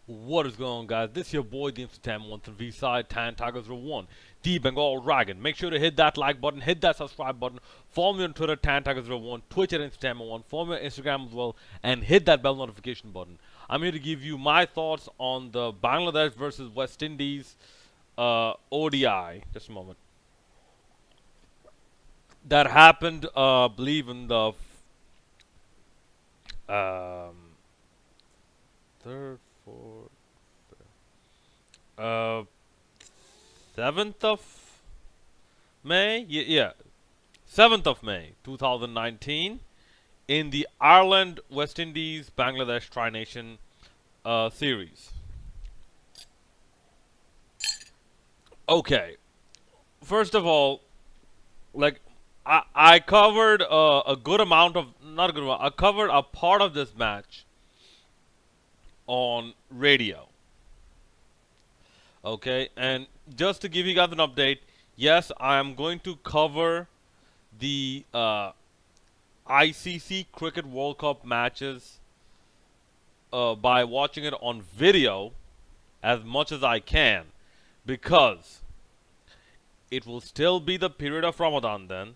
What is going on, guys? This is your boy, the Instant One from V-Side, Tan Tigers 1, the Bengal Dragon. Make sure to hit that like button, hit that subscribe button, follow me on Twitter, Tan Tigers 1, Twitch at Instant One, follow me on Instagram as well, and hit that bell notification button. I'm here to give you my thoughts on the Bangladesh versus West Indies ODI. Just a moment. That happened, I believe, in the um, third, fourth, uh, 7th of May? Yeah, 7th of May 2019 in the Ireland West Indies Bangladesh Tri Nation series. Okay, first of all, like I covered a good amount of, not a good amount, I covered a part of this match on radio. Okay, and just to give you guys an update, yes, I am going to cover the ICC Cricket World Cup matches by watching it on video as much as I can, because it will still be the period of Ramadan then,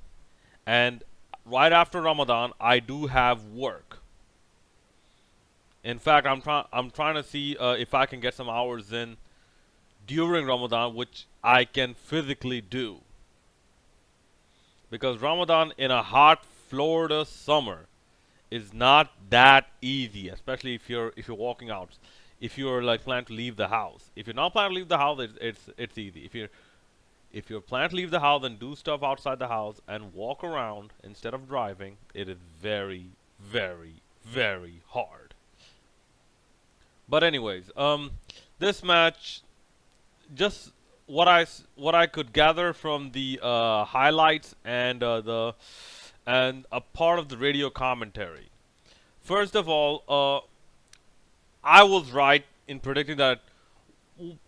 and right after Ramadan I do have work. In fact, I'm trying to see if I can get some hours in during Ramadan, which I can physically do, because Ramadan in a hot Florida summer is not that easy, especially if you're walking out. If you're like planning to leave the house, if you're not planning to leave the house, it's easy. If you're planning to leave the house and do stuff outside the house and walk around instead of driving, it is very, very, very hard. But anyways, this match, just what I could gather from the highlights and a part of the radio commentary. First of all, I was right in predicting that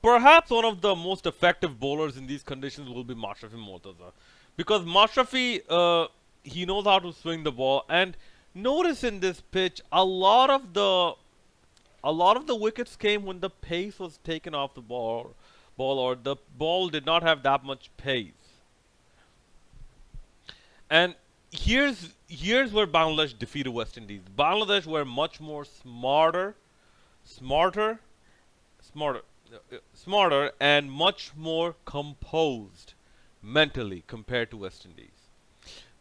perhaps one of the most effective bowlers in these conditions will be Mashrafi Mortaza, because Mashrafi, he knows how to swing the ball. And notice in this pitch, a lot of the wickets came when the pace was taken off the ball, or the ball did not have that much pace. And here's where Bangladesh defeated West Indies. Bangladesh were much more smarter, smarter, smarter, and much more composed mentally compared to West Indies.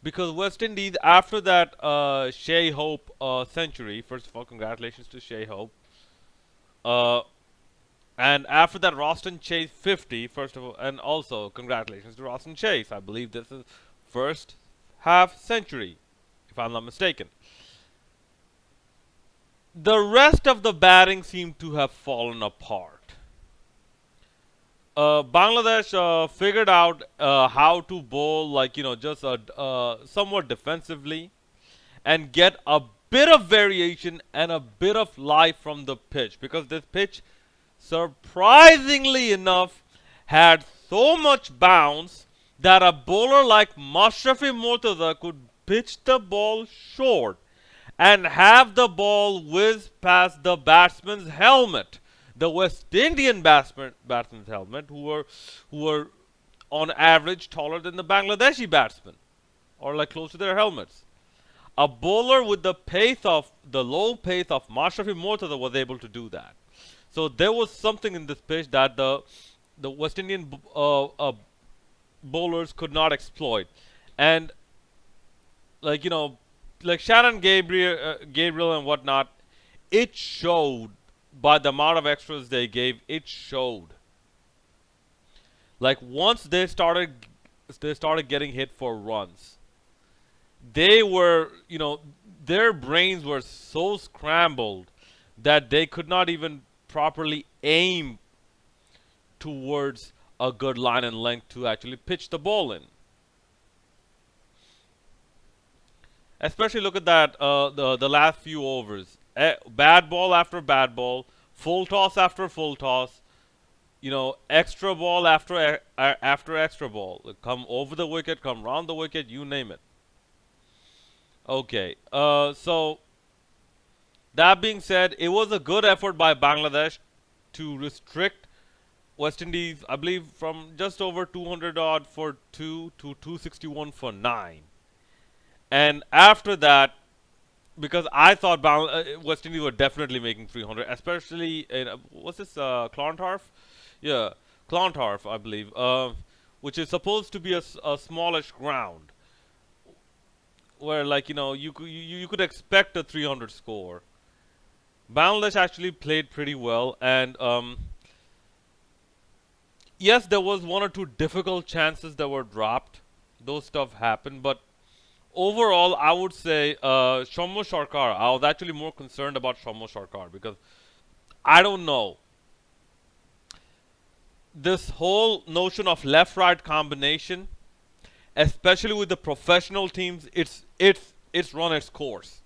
Because West Indies, after that Shea Hope century, first of all, congratulations to Shea Hope. Uh, and after that Roston Chase 50, first of all, and also congratulations to Roston Chase. I believe this is first half century, if I'm not mistaken. The rest of the batting seemed to have fallen apart. Bangladesh figured out how to bowl, like, just somewhat defensively, and get a bit of variation and a bit of life from the pitch, because this pitch, surprisingly enough, had so much bounce that a bowler like Mashrafi Mortaza could pitch the ball short and have the ball whiz past the batsman's helmet, the West Indian batsman's helmet, who were on average taller than the Bangladeshi batsmen, or like close to their helmets. A bowler with the low pace of Mashrafi Mortaza was able to do that. So there was something in this pitch that the West Indian bowlers could not exploit. And like like Shannon Gabriel and whatnot, it showed by the amount of extras they gave. It showed. Like once they started getting hit for runs, they were, their brains were so scrambled that they could not even properly aim towards a good line and length to actually pitch the ball in. Especially look at that, the last few overs. Bad ball after bad ball, full toss after full toss, extra ball after extra ball. Come over the wicket, come round the wicket, you name it. Okay, so that being said, it was a good effort by Bangladesh to restrict West Indies, I believe, from just over 200 odd for 2 to 261 for 9. And after that, because I thought West Indies were definitely making 300, especially in what's this Clontarf? Yeah, Clontarf, I believe, which is supposed to be a smallish ground where, like, you could expect a 300 score. Bangladesh actually played pretty well, and yes, there was one or two difficult chances that were dropped. Those stuff happened, but overall, I would say Shomo Sarkar. I was actually more concerned about Shomo Sarkar because I don't know. This whole notion of left-right combination, especially with the professional teams, it's run its course.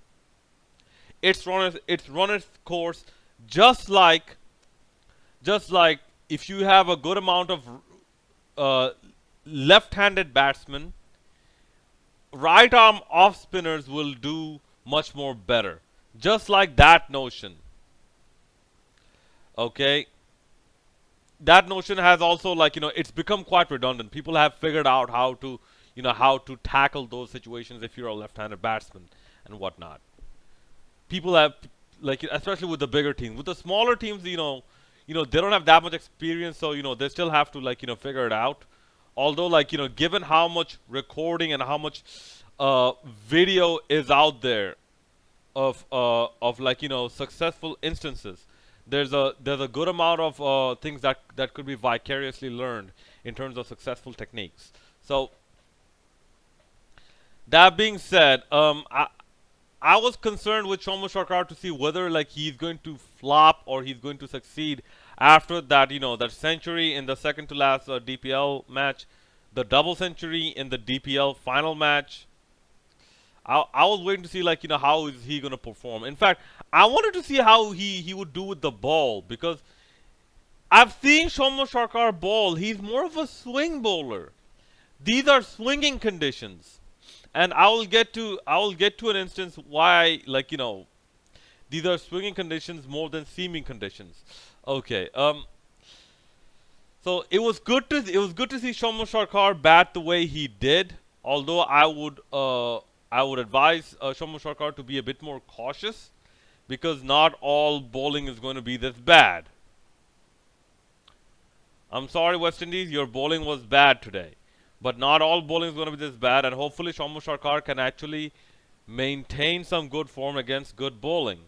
It's run its course, just like just like if you have a good amount of uh, left-handed batsmen, right arm off spinners will do much more better. Just like that notion. Okay, that notion has also, like, it's become quite redundant. People have figured out how to tackle those situations if you're a left-handed batsman and whatnot. People have, like, especially with the bigger teams. With the smaller teams, they don't have that much experience, so they still have to, like, figure it out. Although, like, given how much recording and how much video is out there of like, successful instances, there's a good amount of things that could be vicariously learned in terms of successful techniques. So that being said, I was concerned with Shomo Sarkar to see whether, like, he's going to flop or he's going to succeed after that, that century in the second to last DPL match, the double century in the DPL final match. I was waiting to see, like, how is he going to perform. In fact, I wanted to see how he would do with the ball, because I've seen Shomo Sarkar bowl. He's more of a swing bowler. These are swinging conditions. And I will get to an instance why, like, these are swinging conditions more than seaming conditions. Okay. So it was good to see Shomo Sarkar bat the way he did. Although I would advise Shomo Sarkar to be a bit more cautious, because not all bowling is going to be this bad. I'm sorry, West Indies, your bowling was bad today, but not all bowling is going to be this bad, and hopefully Shomu Sarkar can actually maintain some good form against good bowling.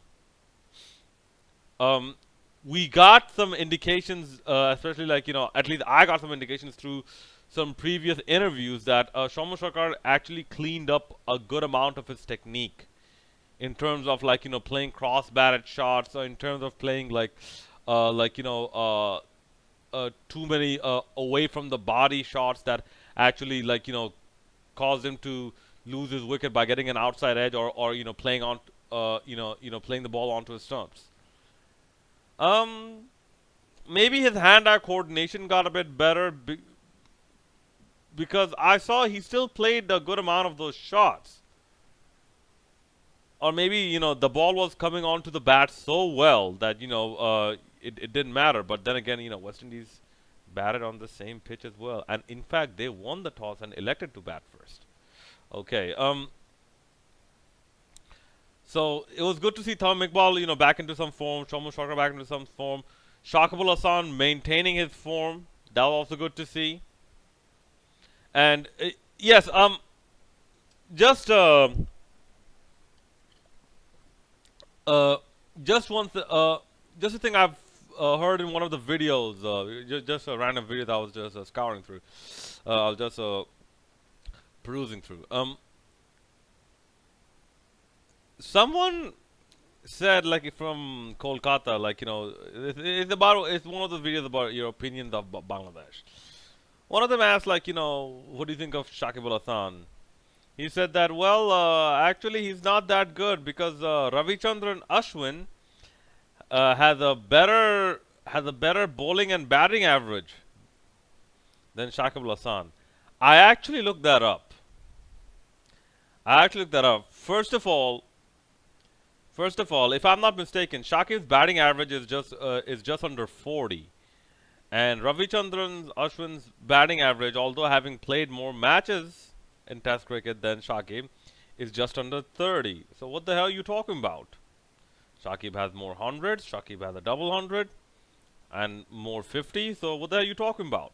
Um, we got some indications, especially, like, at least I got some indications through some previous interviews that Shomu Sarkar actually cleaned up a good amount of his technique in terms of, like, playing cross-batted shots, or in terms of playing, like, too many away from the body shots that actually, like, caused him to lose his wicket by getting an outside edge, or playing on playing the ball onto his stumps. Um, Maybe his hand-eye coordination got a bit better, because I saw he still played a good amount of those shots. Or maybe, the ball was coming onto the bat so well that, it didn't matter. But then again, West Indies batted on the same pitch as well. And in fact, they won the toss and elected to bat first. Okay. So it was good to see Tom Iqbal, back into some form. Shomu Sarkar back into some form. Shakibul Hasan maintaining his form. That was also good to see. And yes, just uh, just one, just a thing I've heard in one of the videos, just a random video that I was just scouring through. I was just perusing through. Someone said, like, from Kolkata, like, it's one of the videos about your opinions of Bangladesh. One of them asked, like, what do you think of Shakibul Hasan? He said that, well, actually, he's not that good, because Ravichandran Ashwin has a better bowling and batting average than Shakibul Hasan. I actually looked that up. First of all, First of all, if I'm not mistaken, Shakib's batting average is just under 40, and Ravichandran Ashwin's batting average, although having played more matches in Test cricket than Shakib, is just under 30. So what the hell are you talking about? Shakib has more hundreds. Shakib has a double hundred and more 50. So what the hell are you talking about?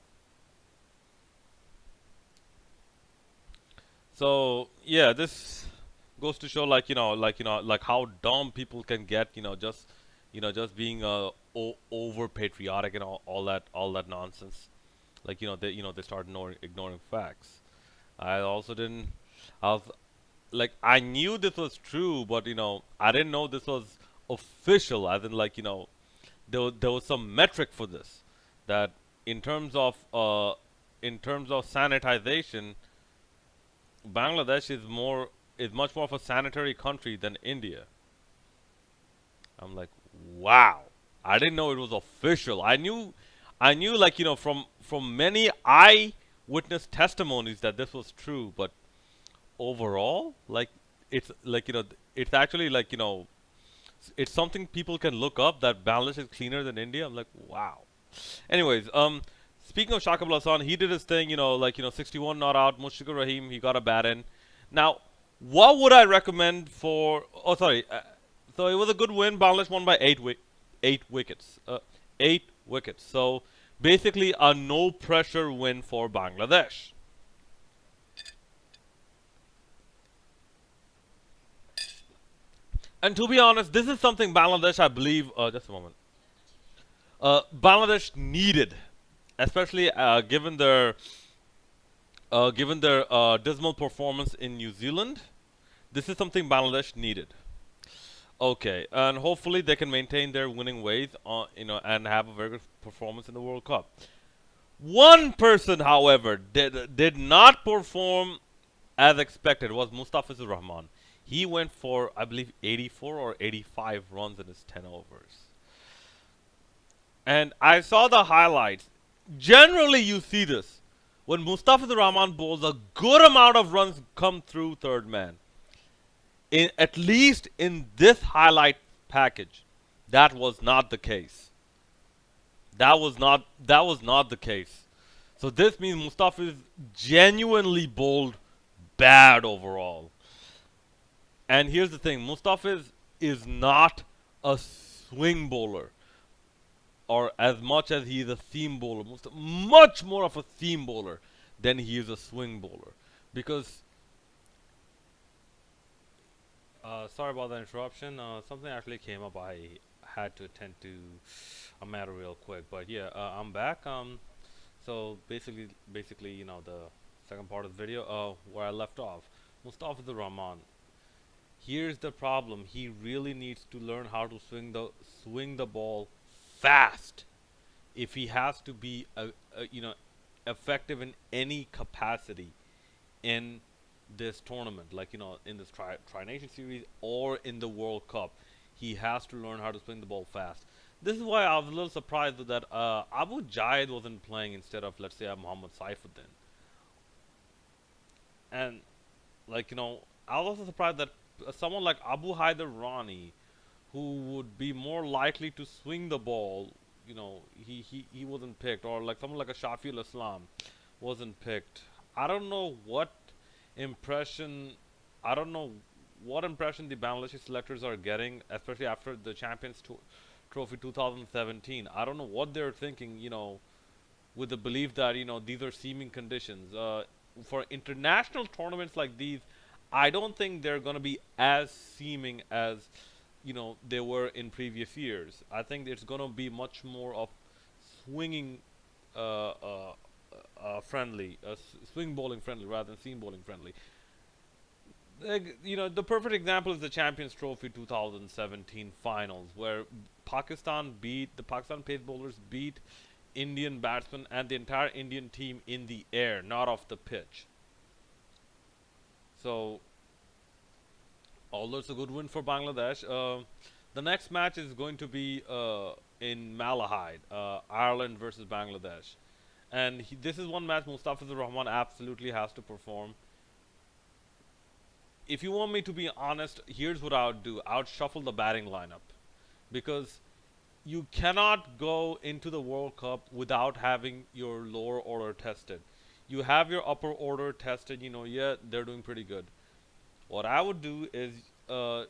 So yeah, this goes to show like how dumb people can get, just being over patriotic and all that nonsense. Like they start ignoring facts. I also didn't. I was like I knew this was true, but I didn't know this was official. As in there was some metric for this that in terms of sanitization, Bangladesh is much more of a sanitary country than India. I'm like, wow. I didn't know it was official. I knew from many eyewitness testimonies that this was true, but overall, it's like it's actually it's something people can look up that Bangladesh is cleaner than India. I'm like, wow. Anyways, speaking of Shakib Al Hasan, he did his thing, 61 not out. Mushfiqur Rahim, he got a bat in. Now, what would I recommend for? Oh, sorry. So it was a good win. Bangladesh won by 8 wickets. 8 wickets. So basically, a no pressure win for Bangladesh. And to be honest, this is something Bangladesh, I believe. Just a moment. Bangladesh needed, especially given their dismal performance in New Zealand. This is something Bangladesh needed. Okay, and hopefully they can maintain their winning ways, and have a very good performance in the World Cup. One person, however, did not perform as expected was Mustafizur Rahman. He went for, I believe, 84 or 85 runs in his 10 overs. And I saw the highlights. Generally, you see this. When Mustafizur Rahman bowls, a good amount of runs come through third man. At least in this highlight package, that was not the case. That was not the case. So this means Mustafiz genuinely bowled bad overall. And here's the thing, Mustafiz is not a swing bowler, or as much as he is a seam bowler, much more of a seam bowler than he is a swing bowler. Because sorry about the interruption. Something actually came up. I had to attend to a matter real quick. But yeah, I'm back. So basically, the second part of the video, where I left off, Mustafizur Rahman. Here's the problem. He really needs to learn how to swing the ball fast if he has to be effective in any capacity in this tournament, in this Tri Nation Series or in the World Cup. He has to learn how to swing the ball fast. This is why I was a little surprised that Abu Jaid wasn't playing instead of, let's say, Muhammad Saifuddin. And I was also surprised that someone like Abu Haider Rani, who would be more likely to swing the ball, he wasn't picked, or like someone like a Shafiul Islam wasn't picked. I don't know what impression, I don't know what impression the Bangladeshi selectors are getting, especially after the Trophy 2017. I don't know what they're thinking, with the belief that these are seeming conditions. For international tournaments like these, I don't think they're going to be as seeming as they were in previous years. I think it's going to be much more of swinging friendly, swing bowling friendly rather than seam bowling friendly. The perfect example is the Champions Trophy 2017 finals, where the Pakistan pace bowlers beat Indian batsmen and the entire Indian team in the air, not off the pitch. So, although it's a good win for Bangladesh, the next match is going to be in Malahide, Ireland versus Bangladesh. And this is one match Mustafizur Rahman absolutely has to perform. if you want me to be honest, here's what I would do. I would shuffle the batting lineup because you cannot go into the World Cup without having your lower order tested. You have your upper order tested, yeah, they're doing pretty good. What I would do is uh,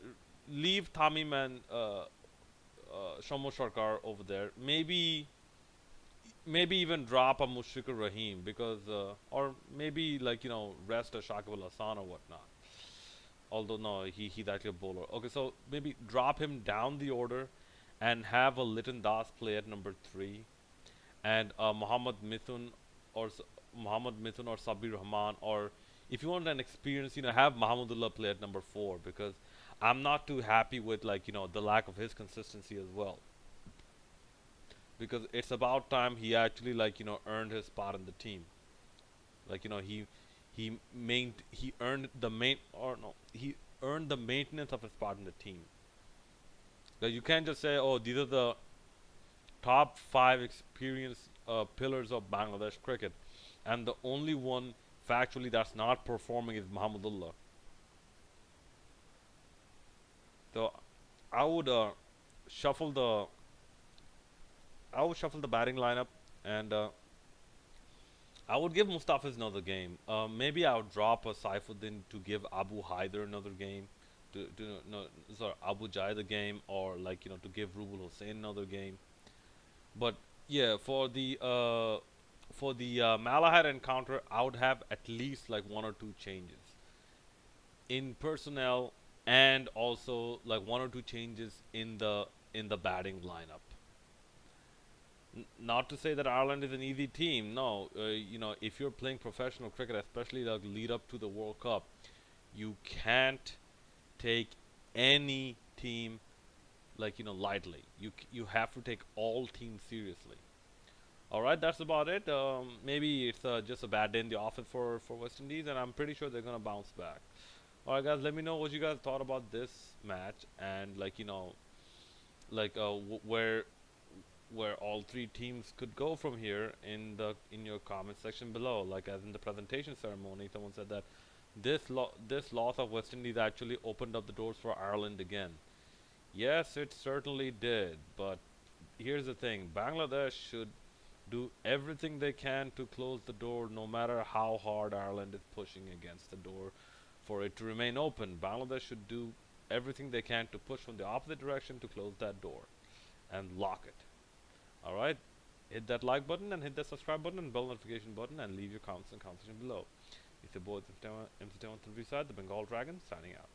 leave Tamim and Shamo Sharkar over there. Maybe even drop a Mushfiqur Rahim because, or maybe like rest a Shakib Al Hasan or whatnot. Although no, he's actually a bowler. Okay, so maybe drop him down the order, and have a Liton Das play at number three, and or Muhammad Mithun or Sabir Rahman, or if you want an experience, have Mahmudullah play at number four because I'm not too happy with like the lack of his consistency as well. Because it's about time he actually like earned his spot in the team. Like he earned the main or no he earned the maintenance of his spot in the team. Like you can't just say, oh, these are the top five experienced pillars of Bangladesh cricket, and the only one factually that's not performing is Mahmudullah. So I would shuffle the I would shuffle the batting lineup, and I would give Mustafiz another game. Maybe I would drop a Saifuddin to give Abu Haider another game, to no sorry Abu Jaid a game, or like to give Rubul Hussain another game. But yeah, for the Malahide encounter, I would have at least like one or two changes in personnel, and also like one or two changes in the batting lineup. Not to say that Ireland is an easy team. No, if you're playing professional cricket, especially the lead up to the World Cup, you can't take any team like lightly. You have to take all teams seriously. All right, that's about it. Maybe it's just a bad day in the office for West Indies, and I'm pretty sure they're gonna bounce back. All right, guys, let me know what you guys thought about this match, and like like where all three teams could go from here in your comment section below. Like as in the presentation ceremony, someone said that this loss of West Indies actually opened up the doors for Ireland again. Yes, it certainly did, but here's the thing: Bangladesh should do everything they can to close the door, no matter how hard Ireland is pushing against the door for it to remain open. Bangladesh should do everything they can to push from the opposite direction to close that door and lock it. All right, hit that like button and hit that subscribe button and bell notification button and leave your comments and conversation below. It's your boy MC Tevant the Bengal Dragon signing out.